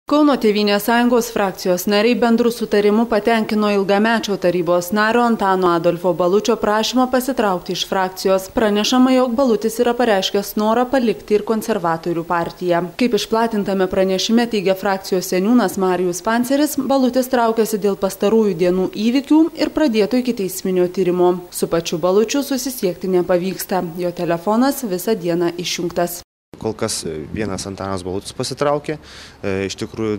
Kauno Tėvynės sąjungos frakcijos nariai bendrų sutarimų patenkino ilgamečio tarybos nario Antano Adolfo Balučio prašymą pasitraukti iš frakcijos. Pranešama, jog Balutis yra pareiškęs norą palikti ir konservatorių partiją. Kaip išplatintame pranešime teigia frakcijos seniūnas Marijus Panceris, Balutis traukiasi dėl pastarųjų dienų įvykių ir pradėto ikiteisminio tyrimo. Su pačiu Balučiu susisiekti nepavyksta, jo telefonas visą dieną išjungtas. Kol kas vienas Antanas Balutis pasitraukė. Iš tikrųjų,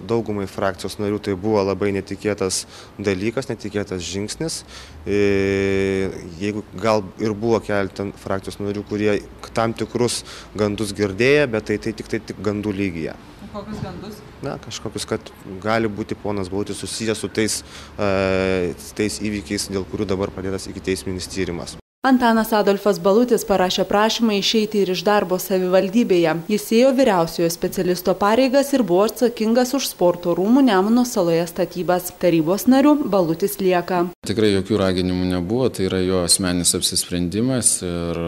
daugumai frakcijos narių tai buvo labai netikėtas dalykas, netikėtas žingsnis. Jeigu gal ir buvo keletą frakcijos narių, kurie tam tikrus gandus girdėjo, bet tai tik gandų lygyje. Kokius gandus? Na, kažkokius, kad gali būti ponas Balutis susijęs su tais įvykiais, dėl kurių dabar pradėtas ikiteisminis tyrimas. Antanas Adolfas Balutis parašė prašymą išeiti ir iš darbo savivaldybėje. Jis ėjo vyriausiojo specialisto pareigas ir buvo atsakingas už sporto rūmų Nemuno saloje statybas. Tarybos nariu Balutis lieka. Tikrai jokių raginimų nebuvo, tai yra jo asmeninis apsisprendimas ir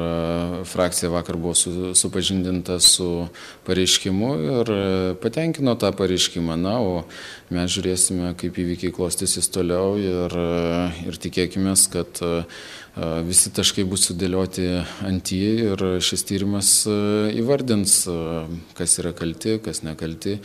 frakcija vakar buvo supažindinta su pareiškimu ir patenkino tą pareiškimą. Na, o mes žiūrėsime, kaip įvykiai klostysis toliau ir tikėkime, kad visi taškai bus sudėlioti ant jį ir šis tyrimas įvardins, kas yra kalti, kas nekalti.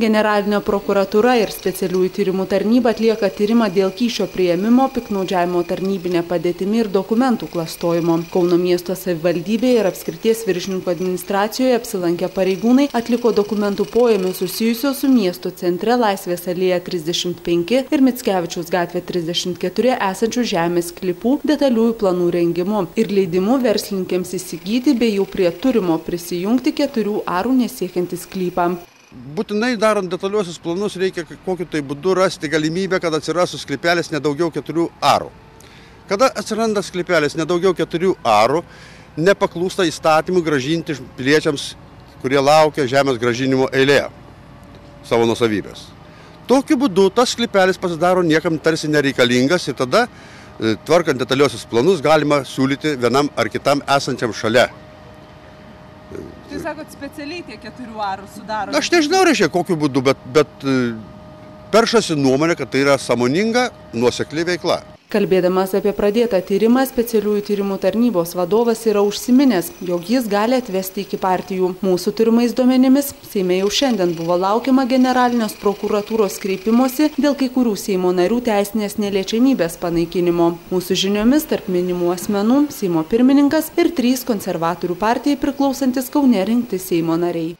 Generalinė prokuratūra ir specialiųjų tyrimų tarnyba atlieka tyrimą dėl kyšio priėmimo, piktnaudžiavimo tarnybinė padėtimi ir dokumentų klastojimo. Kauno miesto savivaldybėje ir apskrities viršininko administracijoje apsilankę pareigūnai atliko dokumentų poėmius susijusios su miesto centre Laisvės alėja 35 ir Mickevičiaus gatvė 34 esančių žemės sklypų detaliųjų planų rengimu ir leidimu verslininkėms įsigyti bei jau prie turimo prisijungti 4 arų nesiekiantį sklypą. Būtinai darant detaliuosius planus reikia kokiu tai būdu rasti galimybę, kad atsirastų sklypelis nedaugiau 4 arų. Kada atsiranda sklypelis nedaugiau 4 arų, nepaklūsta įstatymų gražinti piliečiams, kurie laukia žemės grąžinimo eilėje savo nuosavybės. Tokiu būdu tas sklypelis pasidaro niekam tarsi nereikalingas ir tada, tvarkant detaliuosius planus, galima siūlyti vienam ar kitam esančiam šalia. Tai sakot, specialiai tie 4 arų sudaro? Aš nežinau, reiškia, kokiu būdu, bet peršasi nuomonė, kad tai yra sąmoninga, nuosekli veikla. Kalbėdamas apie pradėtą tyrimą, specialiųjų tyrimų tarnybos vadovas yra užsiminęs, jog jis gali atvesti iki partijų. Mūsų turimais duomenimis, Seime jau šiandien buvo laukiama generalinės prokuratūros kreipimosi dėl kai kurių Seimo narių teisinės neliečiamybės panaikinimo. Mūsų žiniomis tarp minimų asmenų Seimo pirmininkas ir 3 konservatorių partijai priklausantis Kaune rinkti Seimo nariai.